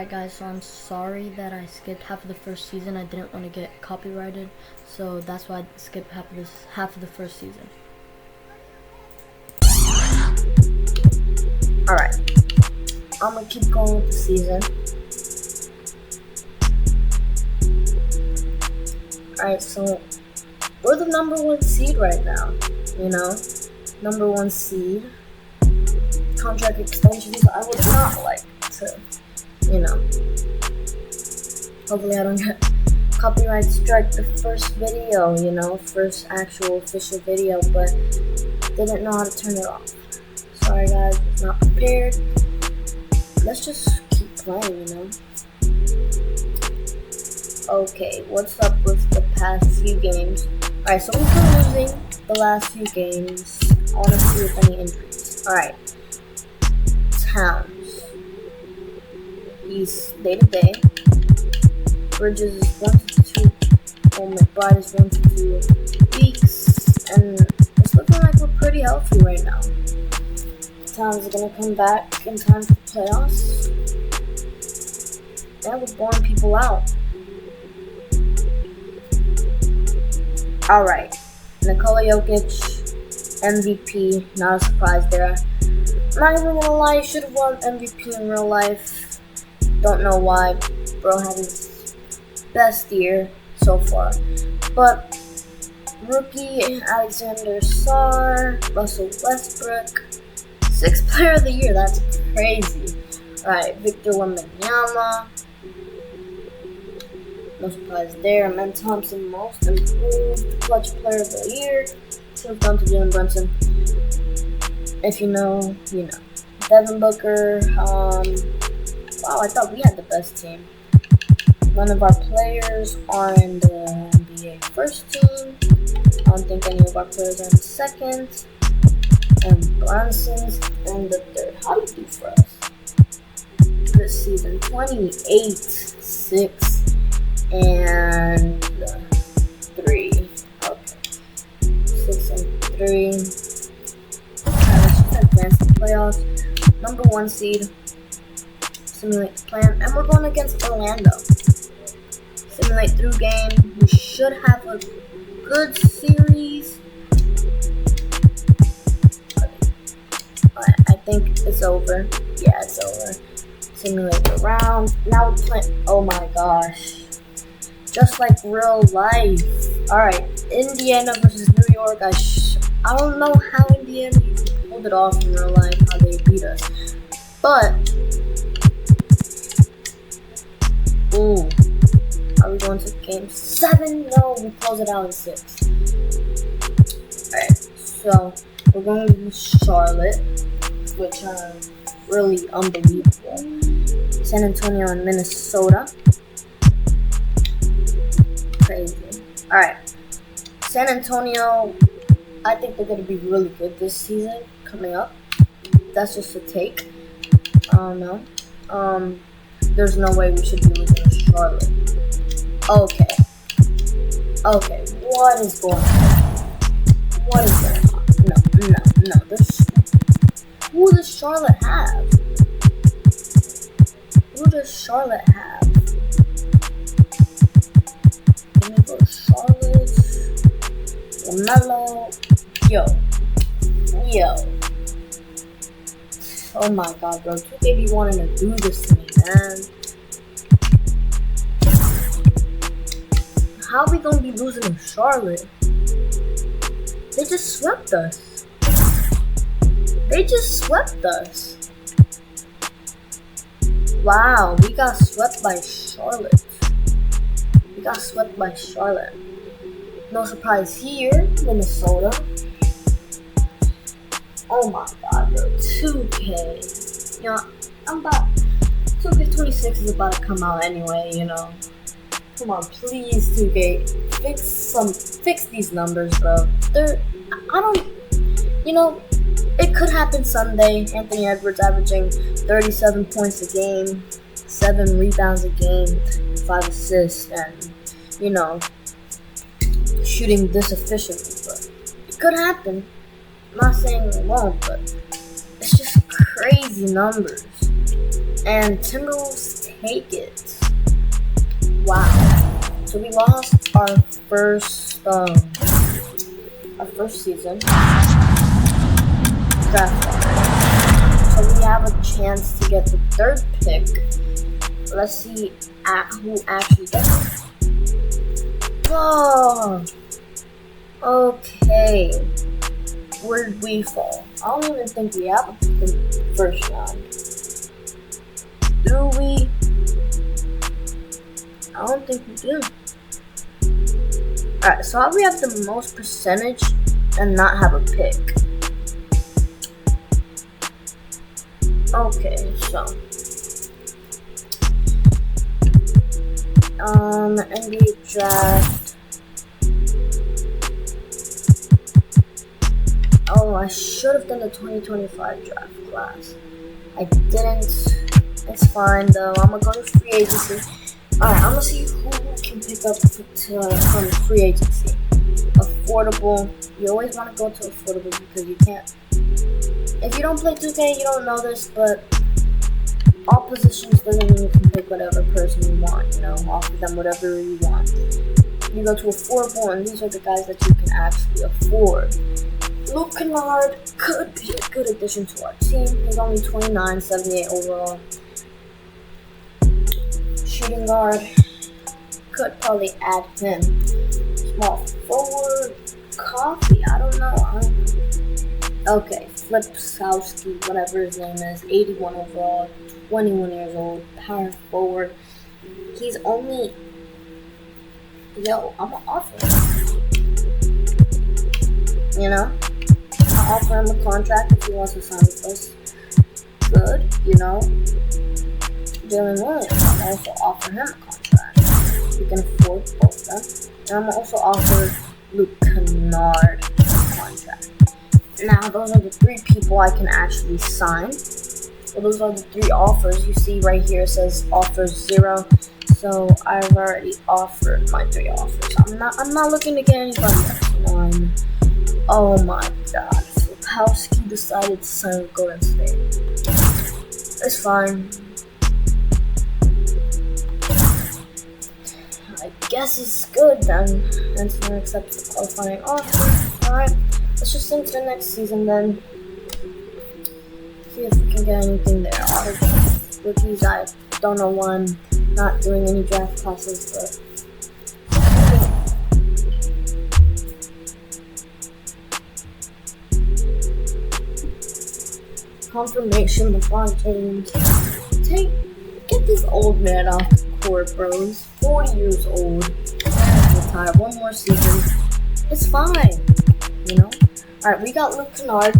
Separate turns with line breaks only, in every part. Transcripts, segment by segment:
Alright guys, so I'm sorry that I skipped half of the first season. I didn't want to get copyrighted, so that's why I skipped half of the first season. Alright, I'm gonna keep going with the season. Alright, so we're the number 1 seed right now, number 1 seed. Contract extensions, I would not like to, hopefully I don't get copyright strike the first video, first actual official video, but didn't know how to turn it off. Sorry guys, not prepared. Let's just keep playing, Okay, what's up with the past few games? Alright, so we've been losing the last few games. I want to see if any increase. Alright. Towns. He's day to day. Bridges is 1 to 2. Oh, McBride is 1 to 2 weeks. And it's looking like we're pretty healthy right now. Towns are gonna come back in time for playoffs. Yeah, we're blowing people out. Alright. Nikola Jokic, MVP. Not a surprise there. I'm not even gonna lie, he should have won MVP in real life. Don't know why. Bro had his best year so far. But rookie Alexander Sarr, Russell Westbrook, 6th player of the year. That's crazy. Alright, Victor Wembanyama. No surprise there. Men Thompson, most improved, clutch player of the year. Should have gone to Jalen Brunson. If you know, you know. Devin Booker. Wow, I thought we had the best team. None of our players are in the NBA first team. I don't think any of our players are in the second. And Brunson's in the third. How do you do for us this season? 28, 6, and 3. Okay. 6 and 3. Let's just advance the playoffs. Number 1 seed. Simulate the plan. And we're going against Orlando. Simulate through game. We should have a good series. I think it's over. Yeah, it's over. Simulate the round. Now we're playing. Oh my gosh. Just like real life. Alright, Indiana versus New York. I don't know how Indiana pulled it off in real life, how they beat us. But, ooh. Are we going to game 7? No, we close it out in 6. Alright, so we're going to Charlotte, which are really unbelievable. San Antonio and Minnesota. Crazy. Alright. San Antonio, I think they're going to be really good this season coming up. That's just a take. I don't know. There's no way we should be losing to Charlotte. Okay. What is going on? What is going on? No. Who does Charlotte have? Let me go to Charlotte. LaMelo. Yo. Oh my god, bro. 2K be wanting to do this to me, man. How are we gonna be losing to Charlotte? They just swept us. Wow, we got swept by Charlotte. No surprise here, Minnesota. Oh my god, bro. 2K. 2K26 is about to come out anyway, Come on, please, 2K. Fix these numbers, bro. It could happen Sunday. Anthony Edwards averaging 37 points a game, 7 rebounds a game, 5 assists, and, shooting this efficiently. But it could happen. I'm not saying it won't, but it's just crazy numbers. And Timberwolves take it. Wow. So we lost our first season draft. So we have a chance to get the third pick. Let's see who actually gets it. Oh, okay. Where did we fall? I don't even think we have a pick in the first round. Do we? I don't think we do. Alright, so how do we have the most percentage and not have a pick? Okay, so NBA draft. Oh, I should have done the 2025 draft class. I didn't. It's fine though. I'm gonna go to free agency. Alright, I'm gonna see who can pick up from free agency. Affordable. You always want to go to affordable because you can't. If you don't play 2K, you don't know this, but all positions doesn't mean you can pick whatever person you want. You know, offer them whatever you want. You go to affordable, and these are the guys that you can actually afford. Luke Kennard could be a good addition to our team. He's only 29, 78 overall. Shooting guard, could probably add him. Small forward, Coffee, I don't know. Okay, Flipsowski, whatever his name is, 81 overall, 21 years old, power forward. He's only, I'm gonna offer him. You know, I'll offer him a contract if he wants to sign with us. Good, you know. Jalen Williams, I'll also offer him a contract. We can afford both of them. And I'm gonna also offer Luke Kennard a contract. Now, those are the three people I can actually sign. So those are the three offers. You see right here it says offer 0. So I've already offered my 3 offers. I'm not looking to get anybody else. You know, oh my god. Flipowski decided to sign with Golden State. It's fine. I guess it's good then. Anthony accepts the qualifying offer. Alright. Let's just think to the next season then. See if we can get anything there. Rookies, I don't know why I'm not doing any draft classes, but confirmation LeBron James. Get this old man off the court, bro. He's 40 years old. Retire one more season. It's fine. You know? Alright, we got Luke Kennard.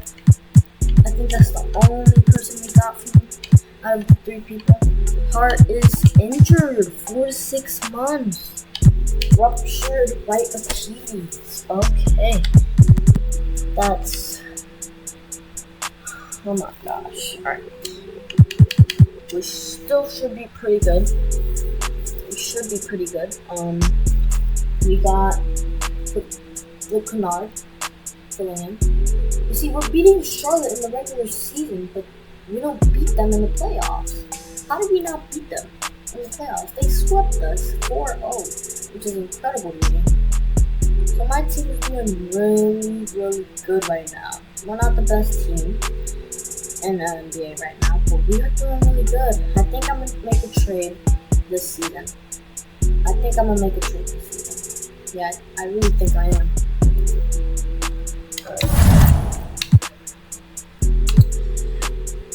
I think that's the only person we got from him out of the 3 people. Hart is injured 4 to 6 months. Ruptured right Achilles. Okay. That's... oh my gosh. Alright. We still should be pretty good. We got Luke Kennard. You see, we're beating Charlotte in the regular season, but we don't beat them in the playoffs. How did we not beat them in the playoffs? They swept us 4-0, which is incredible to me. So my team is doing really, really good right now. We're not the best team in the NBA right now, but we are doing really good. I think I'm gonna make a trade this season. Yeah, I really think I am.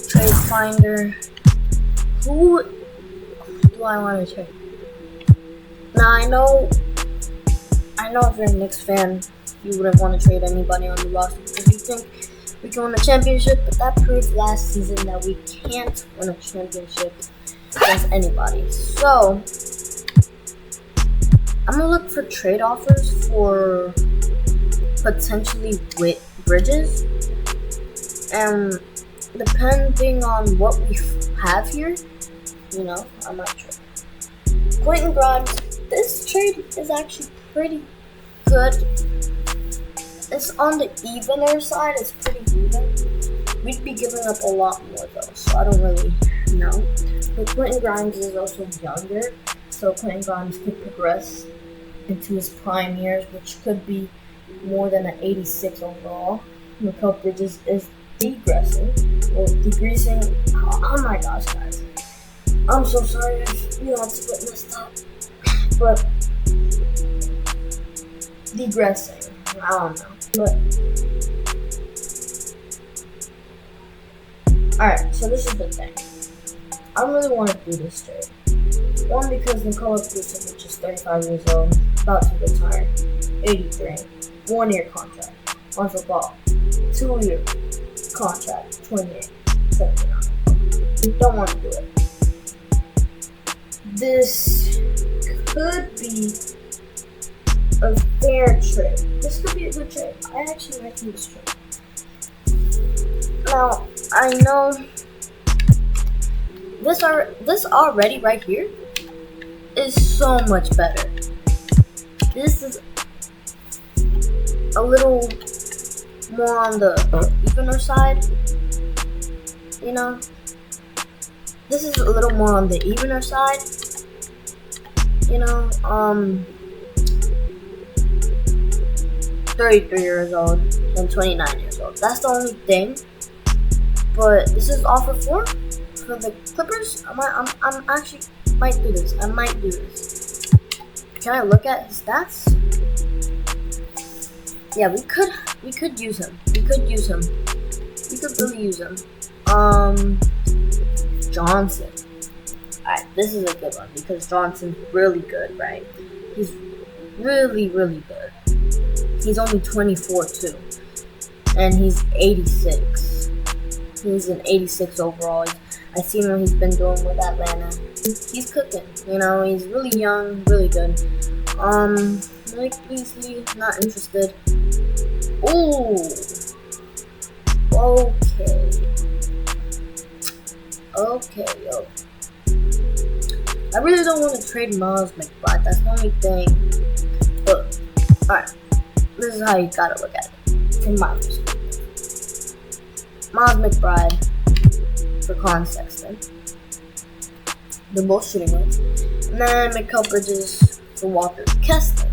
Trade finder. Who do I want to trade? Now I know if you're a Knicks fan, you wouldn't want to trade anybody on the roster because you think we can win a championship, but that proved last season that we can't win a championship against anybody. So I'm gonna look for trade offers for potentially Bridges, and depending on what we have here, you know, I might trade. Quentin Grimes, this trade is actually pretty good. It's on the evener side, it's pretty even. We'd be giving up a lot more though, so I don't really know. But Quentin Grimes is also younger, so Quentin Grimes could progress into his prime years, which could be more than an 86 overall. Mikal Bridges is decreasing. Oh my gosh, guys. I'm so sorry if you had to witness that. But degressing. I don't know. But alright, so this is the thing. I don't really want to do this trade. One, because Nikola Vucevic is 35 years old, about to retire, 83, 1-year contract. Lonzo Ball, 2-year contract, 28, 79. Don't want to do it. This could be a fair trade. This could be a good trade. I actually like this trade. Now, I know this already right here is so much better. This is a little more on the evener side, you know. This is a little more on the evener side, you know. 33 years old and 29 years old. That's the only thing. But this is offer 4 for the Clippers. I'm actually might do this. I might do this. Can I look at his stats? Yeah, we could use him. We could really use him. Johnson. Alright, this is a good one because Johnson's really good, right? He's really good. He's only 24 too. And he's 86. He's an 86 overall. I've seen what he's been doing with Atlanta. He's cooking, you know. He's really young, really good. Malik Beasley, not interested. Ooh. Okay, yo. I really don't want to trade Miles McBride. That's the only thing. But, alright. This is how you gotta look at it. From my perspective. Miles McBride for Colin Sexton. The most shooting ones. And then Mikal Bridges for Walker Kessler.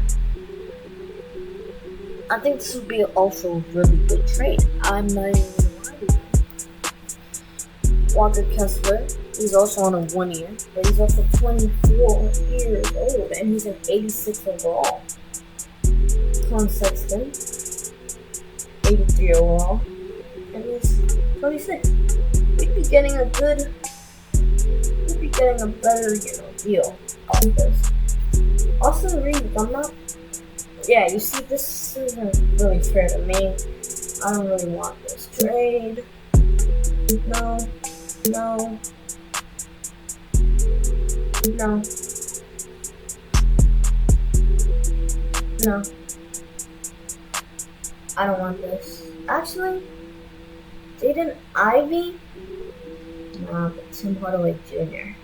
I think this would be also a really good trade. I'm not even gonna lie. Walker Kessler, he's also on a 1 year, but he's also 24 years old, and he's an 86 overall. Colin Sexton, 83 overall, and he's 26. We'd be getting a better, deal off this. Austin Reeves, yeah, you see, this isn't really fair to me. I don't really want this trade. No. I don't want this. Actually, Jaden Ivey? Nah, but Tim Hardaway Jr.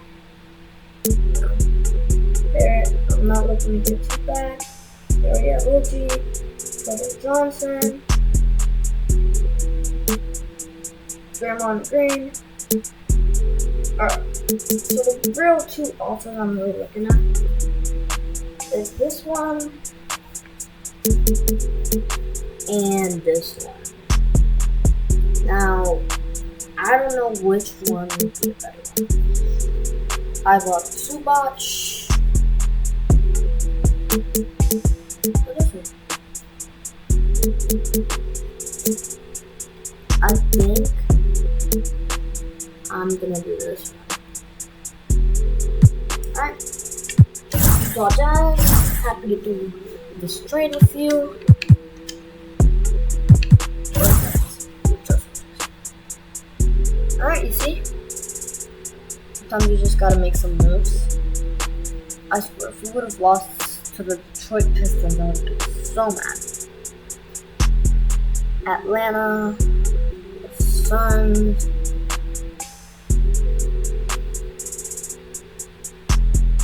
No. There, I'm not looking to get you back. There we go, OG, Kevin Johnson, Draymond Green. Alright, so the real 2 offers I'm really looking at is this one and this one. Now, I don't know which one would be a better one. I bought Subac. What is it? I think I'm gonna do this one. Alright. So guys, happy to do this trade with you. Alright, you see? Sometimes you just gotta make some moves. I swear, if we would have lost to the Detroit Pistons, I would be so mad. Atlanta, the Suns,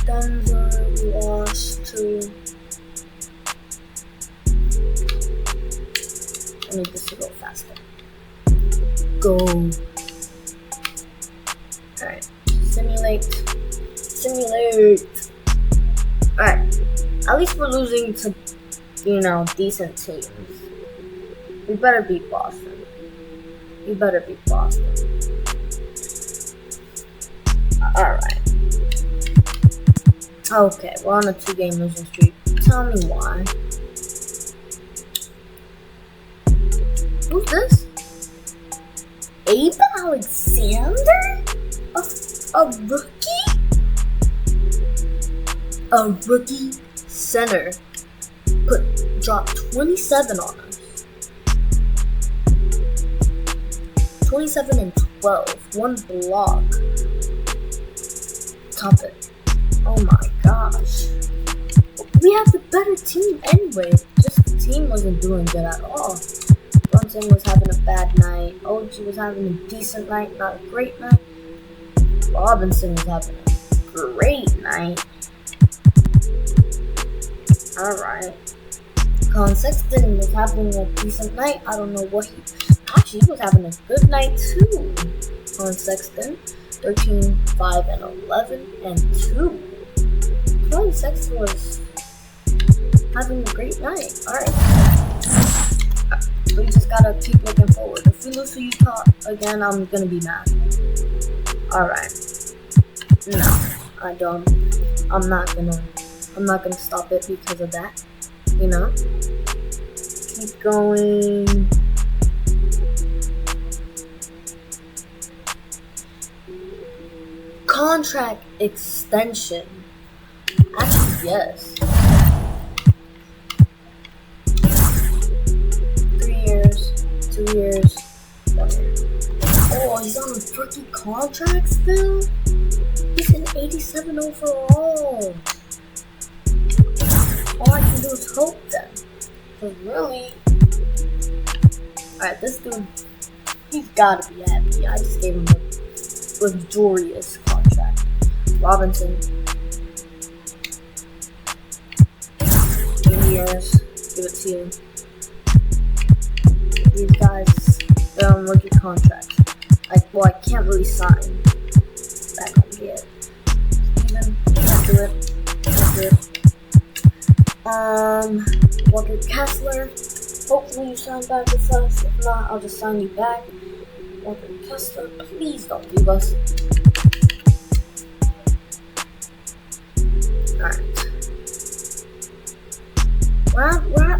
Denver, we lost to. I need this to go faster. Go. Alright, simulate. Alright, at least we're losing to, decent teams. We better beat Boston. We better beat Boston. Alright. Okay, we're on a 2-game losing streak. Tell me why. Who's this? Abe Alexander? A rookie? A rookie center dropped 27 on us. 27 and 12. 1 block. Top it. Oh my gosh. We have the better team anyway. Just the team wasn't doing good at all. Brunson was having a bad night. OG was having a decent night, not a great night. Robinson was having a great night. Alright. Colin Sexton was having a decent night. I don't know what he was having a good night too. Colin Sexton, 13, 5, and 11, and 2. Colin Sexton was having a great night. Alright. We just gotta keep looking forward. If we lose to Utah again, I'm gonna be mad. Alright. No, I don't. I'm not gonna stop it because of that. Keep going. Contract extension. Actually, yes. 3 years, 2 years, 1 year. Oh, he's on a rookie contract still? He's an 87 overall. All I can do is hope then. Because really... Alright, this dude, he's gotta be happy. I just gave him a luxurious contract. Robinson. 3 years. Give it to you. These guys, they're on rookie contracts. I can't really sign back on yet. Steven, can't do it. Walker Kessler, hopefully you sign back with us. If not, I'll just sign you back. Walker Kessler, please don't leave us. Alright.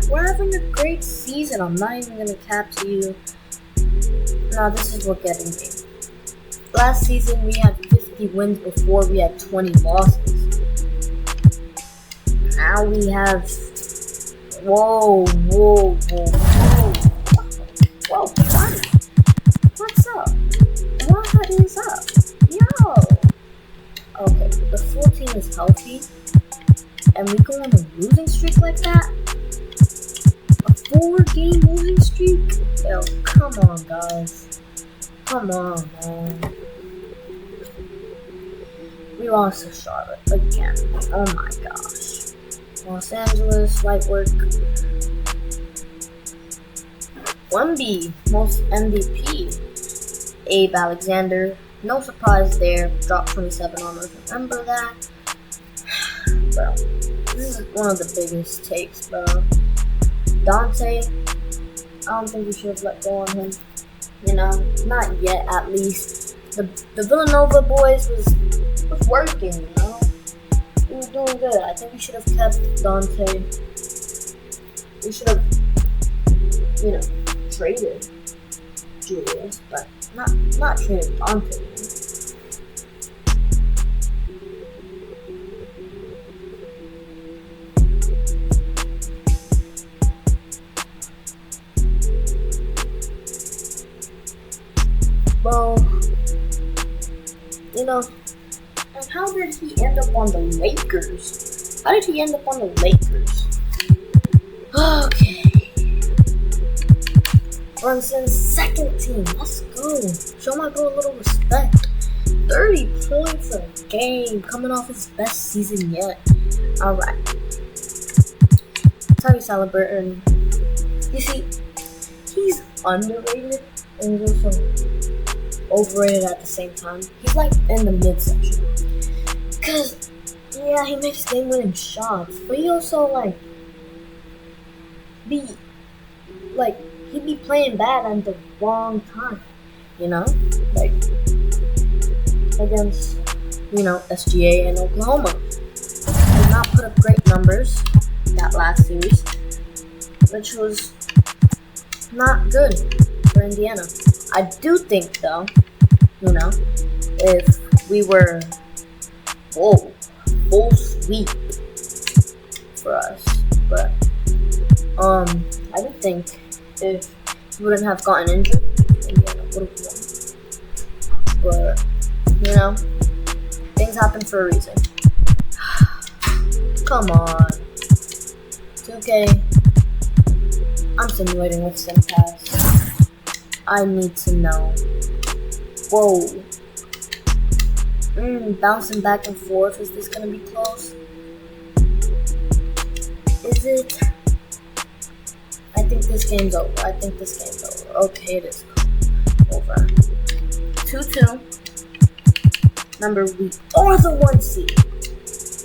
We're having a great season. I'm not even gonna cap to you. Now this is what getting me. Last season we had 50 wins before we had 20 losses. Now we have whoa, buddy. What's up? What is up? Yo. Okay, the full team is healthy and we go on a losing streak like that? A 4-game losing streak? Yo, come on guys. Come on, man. We lost to Charlotte again. Oh my gosh. Los Angeles, light work. 1B, most MVP. Abe Alexander. No surprise there. Dropped 27 on us. Remember that? Bro, this is one of the biggest takes, bro. Dante, I don't think we should have let go on him. Not yet, at least. The Villanova boys was working, We were doing good. I think we should have kept Dante. We should have, traded Julius, but not traded Dante. Well, and how did he end up on the Lakers? How did he end up on the Lakers? Okay. Brunson's second team. Let's go. Show my bro a little respect. 30 points a game. Coming off his best season yet. Alright. Tony Halliburton. You see, he's underrated and he's also overrated at the same time. He's like in the midsection. Because Yeah, he makes game-winning shots, but he also be like he'd be playing bad at the wrong time, you know, like against SGA and Oklahoma. Did not put up great numbers that last series, which was not good for Indiana. I do think though, if we were full sweep for us, but I would think if he wouldn't have gotten injured, Indiana would have won. But things happen for a reason. Come on, 2K. I'm simulating with SimPass. I need to know. Whoa. Bouncing back and forth. Is this gonna be close? Is it? I think this game's over. Okay, it is over. 2-2. Remember, we are the 1 seed.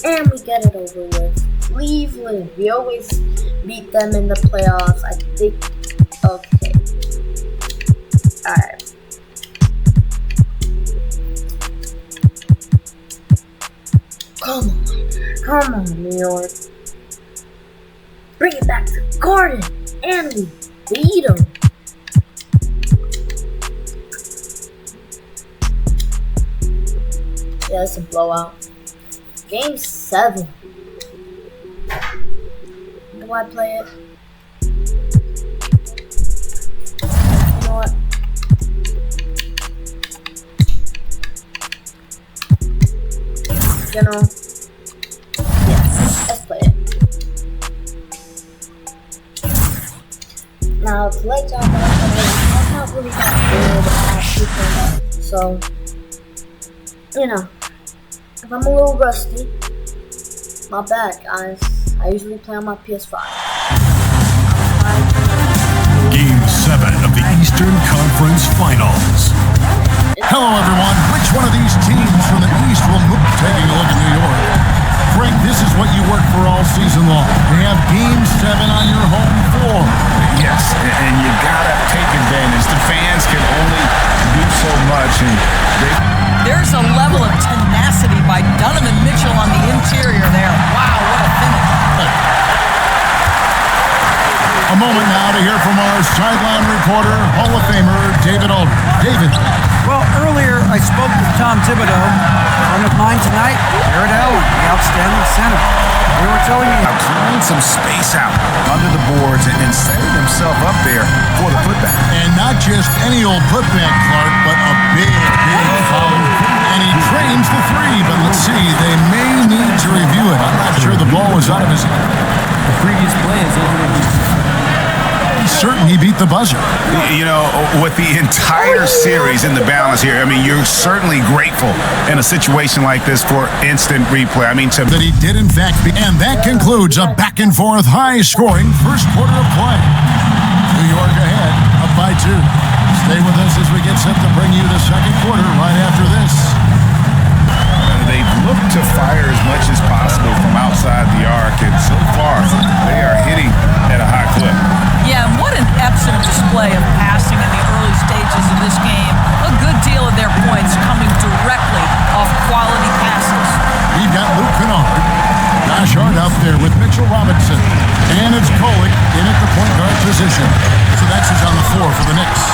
And we get it over with. Cleveland. We always beat them in the playoffs. I think. Okay. Alright. Come on, New York. Bring it back to Garden. And we beat them. Yeah, it's a blowout. Game 7. Do I play it? You know what? Yes, let's play it. Now, to let y'all know, I'm not really that good at FIFA, so, if I'm a little rusty, my bad, guys. I usually play on my PS5.
Game 7 of the Eastern Conference Finals. Hello, everyone. Which one of these teams from the East will move? Taking a look at New York. Frank, this is what you worked for all season long. You have Game 7 on your home floor.
Yes, and you gotta take advantage. The fans can only do so much, and
there's a level of tenacity by Donovan Mitchell on the interior there. Wow, what a finish.
A moment now to hear from our sideline reporter, Hall of Famer David Aldridge. David.
Well, earlier I spoke with Tom Thibodeau. One of mine tonight, Garrett Allen, the outstanding center. They were telling me
clearing some space out under the boards and setting himself up there for the putback.
And not just any old putback, Clark, but a big foul. And he drains the 3, but let's see, they may need to review it. I'm not sure the ball was out of his hand.
the previous play is
certain he beat the buzzer.
With the entire series in the balance here, you're certainly grateful in a situation like this for instant replay.
That he did in fact be, and that concludes a back and forth high-scoring first quarter of play. New York ahead, up by 2. Stay with us as we get set to bring you the second quarter right after this.
They've looked to fire as much as possible from outside the arc, and so far they are hitting at a high clip.
Yeah, and what an Epsom display of passing in the early stages of this game. A good deal of their points coming directly off quality passes.
We've got Luke Kennard, Josh Hart out there with Mitchell Robinson, and it's Kolek in at the point guard position. So that's who's on the floor for the Knicks.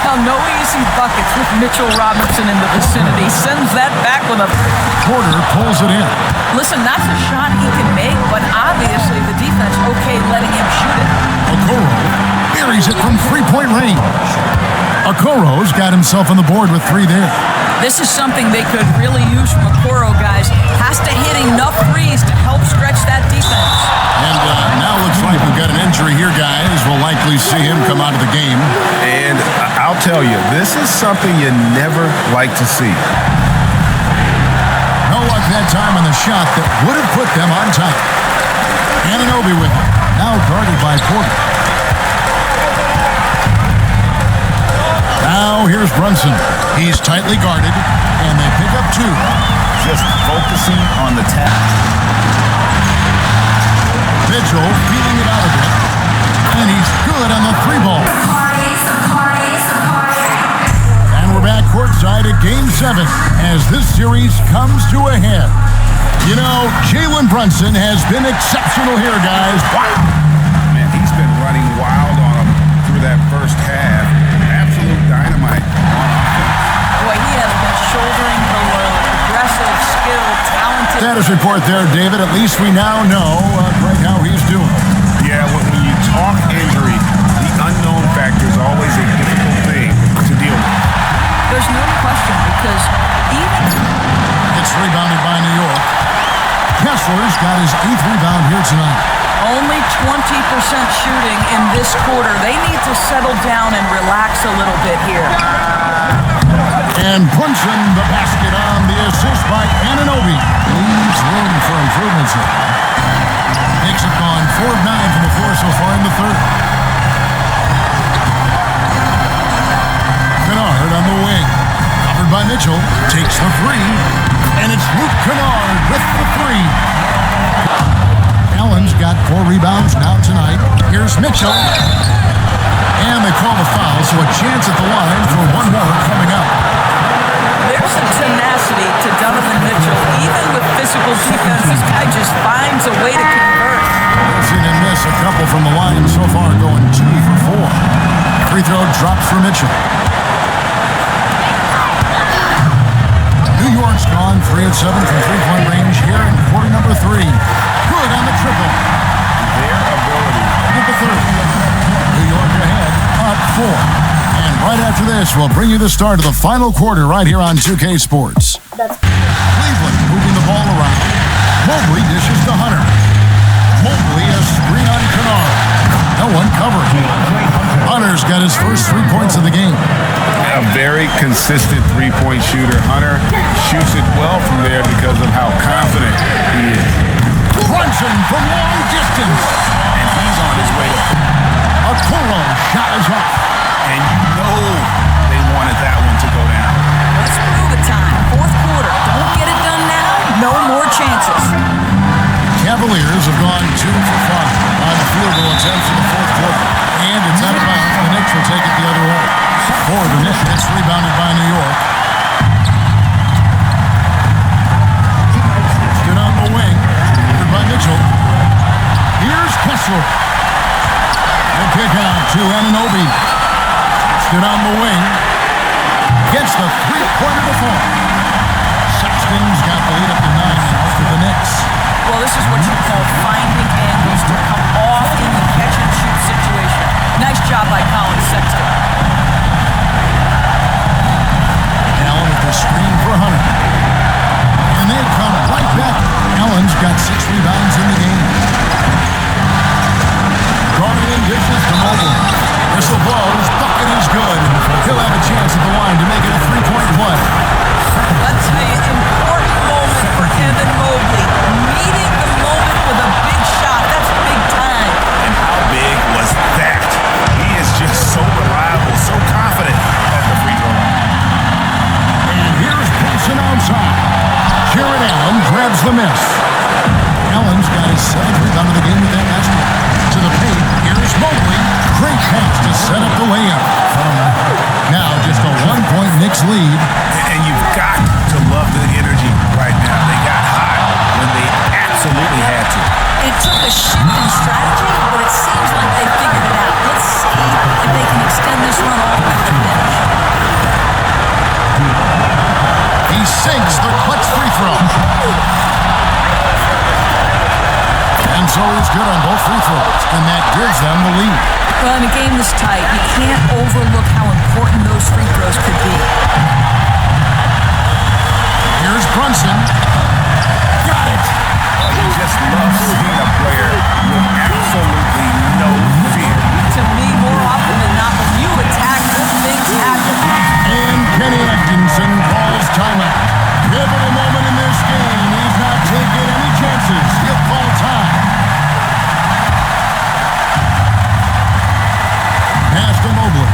Now, no easy buckets with Mitchell Robinson in the vicinity. Sends that back with a...
Porter pulls it in.
Listen, that's a shot he can make, but obviously the defense okay letting him shoot it.
Okoro buries it from three-point range. Okoro's got himself on the board with 3 there.
This is something they could really use from Okoro, guys. Has to hit enough threes to help stretch that defense.
And now looks like we've got an injury here, guys. We'll likely see him come out of the game.
And I'll tell you, this is something you never like to see.
No luck that time on the shot that would have put them on top. Anunoby with it. Now guarded by Porter. Now here's Brunson. He's tightly guarded, and they pick up 2.
just focusing on the task.
Mitchell feeding it out a bit. And he's good on the 3-ball. And we're back courtside at Game 7 as this series comes to a head. You know, Jalen Brunson has been exceptional here, guys.
Wow. Man, he's been running wild on him through that first half. Absolute dynamite on offense.
Boy, he has been shouldering the load. Aggressive, skilled, talented.
Status report there, David. At least we now know right how he's doing.
Yeah, when you talk injury, the unknown factor is always a difficult thing to deal with.
There's no question because even...
It's rebounded by New York. Kessler's got his 8th rebound here tonight.
Only 20% shooting in this quarter. They need to settle down and relax a little bit here.
And Brunson, the basket on the assist by Anunoby. Leaves room for improvements here. Knicks have gone 4 of 9 from the floor so far in the third. Kennard on the wing. Covered by Mitchell. Takes the 3. And it's Luke Kennard with the 3. Allen's got 4 rebounds now tonight. Here's Mitchell. And they call the foul, so a chance at the line for one more coming up.
There's some tenacity to Donovan Mitchell. Even with physical defense, this guy just finds a way to convert.
Seen him miss a couple from the line so far, going 2 for 4. Free throw drops for Mitchell. New York's gone 3 of 7 from three-point range here in quarter number 3. Good on the triple.
Their ability.
At the third. New York ahead, up 4. And right after this, we'll bring you the start of the final quarter right here on 2K Sports. Cleveland moving the ball around. Mobley dishes to Hunter. Mobley a screen on Kennard. No one covering. Hunter's got his first 3 points of the game.
A very consistent three-point shooter. Hunter shoots it well from there because of how confident he is.
Brunson from long distance.
And he's on his way to...
Okoro shot is off.
And you know they wanted that one to go down.
Let's prove it time. Fourth quarter. Don't get it done now. No more chances.
Cavaliers have gone 2 for 5 on field goal attempts in the fourth quarter. And it's out of bounds. The Knicks will take it the other way. For the Knicks, it's rebounded by New York. Stood on the wing. Covered by Mitchell. Here's Kessler. The kick out to Anunoby. Stood on the wing. Gets the three-pointer to fall. Sexton's got the lead up to 9 now for the Knicks.
Well, this is what you call finding angles to come off in the catch-and-shoot situation. Nice job by Colin Sexton.
Allen with the screen for Hunter. And they come right back. Allen's got 6 rebounds in the game. Garland dishes to Mobley. Whistle blows. Bucket is good. He'll have a chance at the line to make it a 3-point play.
That's an important moment for Evan Mobley. Meeting the moment with a big shot. That's big time.
And how big was that? He is just so reliable, so confident at the free throw line.
And here's Brunson outside. Jared Allen grabs the miss. Allen's got his 7th rebound of the game with that last one. To the paint, here's Mobley. Great pass to set up the layup. Now just a 1-point Knicks lead.
And you've got to love the energy right now. They got hot when they absolutely had to.
It took a shift in strategy, but it seems like they figured it out. Let's see if they can extend this run all the way to the finish.
He sinks the clutch free throw. And so he's good on both free throws, and that gives them the lead.
Well, in a game this tight, you can't overlook how important those free throws could be.
Here's Brunson. Got it.
You just love seeing a player with absolutely no fear.
To me, more often than not, when you attack, good things happen.
And Kenny Atkinson calls timeout. Pivotal moment in this game. He's not taking any chances. He'll call time. Pass to Mobley.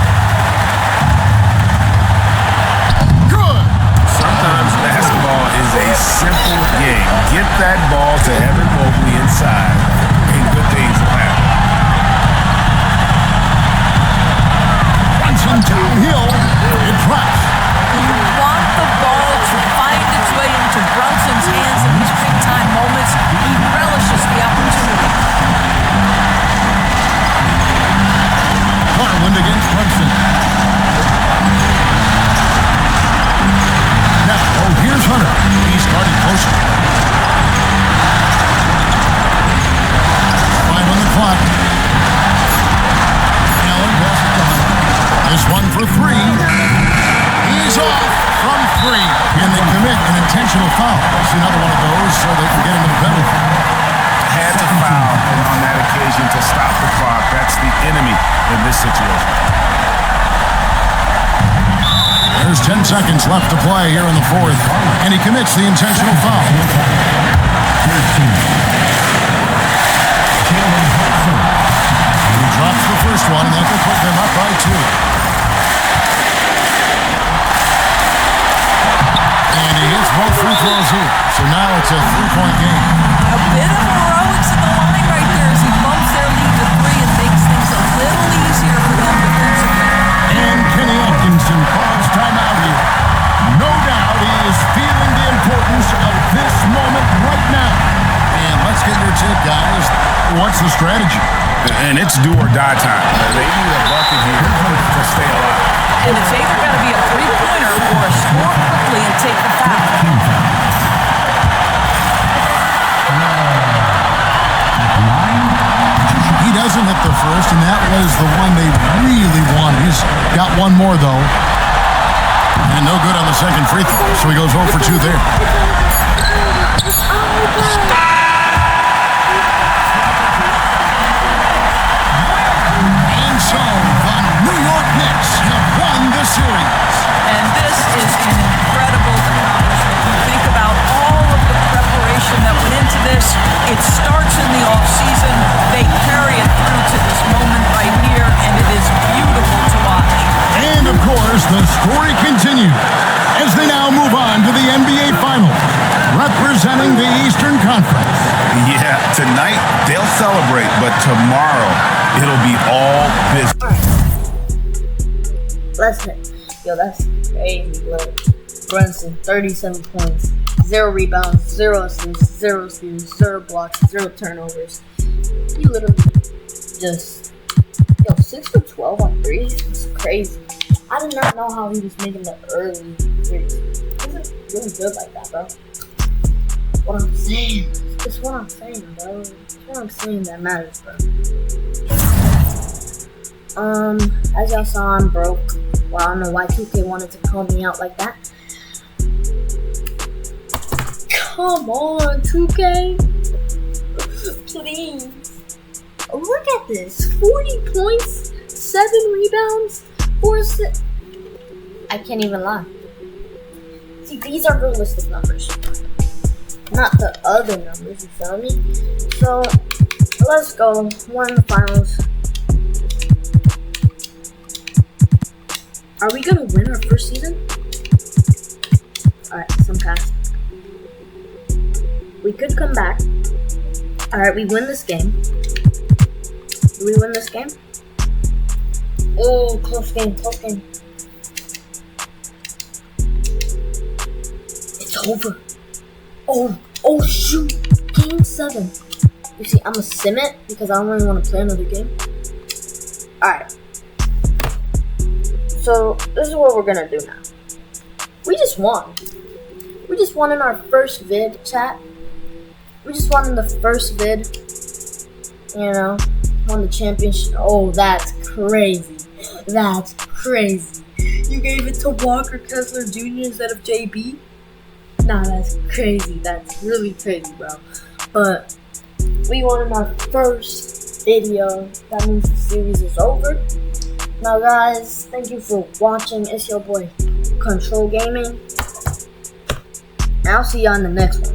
Good.
Sometimes basketball is a simple
This one for three. He's off from three. And they commit an intentional foul. See another one of those so they can get him in the penalty.
Had to foul on that occasion to stop the clock. That's the enemy in this situation.
There's 10 seconds left to play here in the fourth, and he commits the intentional foul. He drops the first one, and that will put them up by 2. And he hits both free throws here, so now it's a 3-point game.
A bit of heroics at the line right there as he bumps their lead to 3 and makes things a little easier for them defensively.
And Kenny Atkinson calls timeout here. No doubt he is feeling the importance of this moment right now. And let's get your take, guys. What's the strategy?
And it's do or die time. They need a bucket here to stay alive.
And it's either going to be a three-pointer or score quickly and take the foul.
He doesn't hit the first, and that was the one they really wanted. He's got one more, though. And no good on the second free throw, so he goes 0 for 2 there. And so, the New York Knicks have won the series.
And this is an incredible accomplishment. You think about all of the preparation that went into this. It starts in the offseason. They carry it through to this moment right here, and it is beautiful to watch.
And, of course, the story continues as they now move on to the NBA Finals, representing the Eastern Conference.
Yeah, tonight they'll celebrate, but tomorrow it'll be all business.
Let's hit. Yo, that's crazy. Look, Brunson, 37 points, 0 rebounds, 0 assists, 0 steals, 0 blocks, 0 turnovers. He literally just, 6 for 12 on threes. It's crazy. I did not know how he was making the early threes. He was really good like that, bro. What I'm saying. It's what I'm saying, bro. It's what I'm saying that matters, bro. As y'all saw, I'm broke. Well, I don't know why 2K wanted to call me out like that. Come on, 2K. Please. Look at this. 40 points, 7 rebounds, 4 assists. I can't even lie. See, these are realistic numbers. Not the other numbers, you feel me? So, let's go. We're in the finals. Are we gonna win our first season? Alright, some pass. We could come back. Alright, we win this game. Do we win this game? Oh, close game, close game. It's over. Oh shoot. Game 7. You see, I'm gonna sim it because I don't really want to play another game. Alright. So, this is what we're gonna do now. We just won. We just won in our first vid, chat. We just won in the first vid. You know, won the championship. Oh, that's crazy. That's crazy. You gave it to Walker Kessler Jr. instead of JB? Nah, that's crazy. That's really crazy, bro. But we won in our first video. That means the series is over. Now, guys, thank you for watching. It's your boy, Control Gaming. And I'll see y'all in the next one.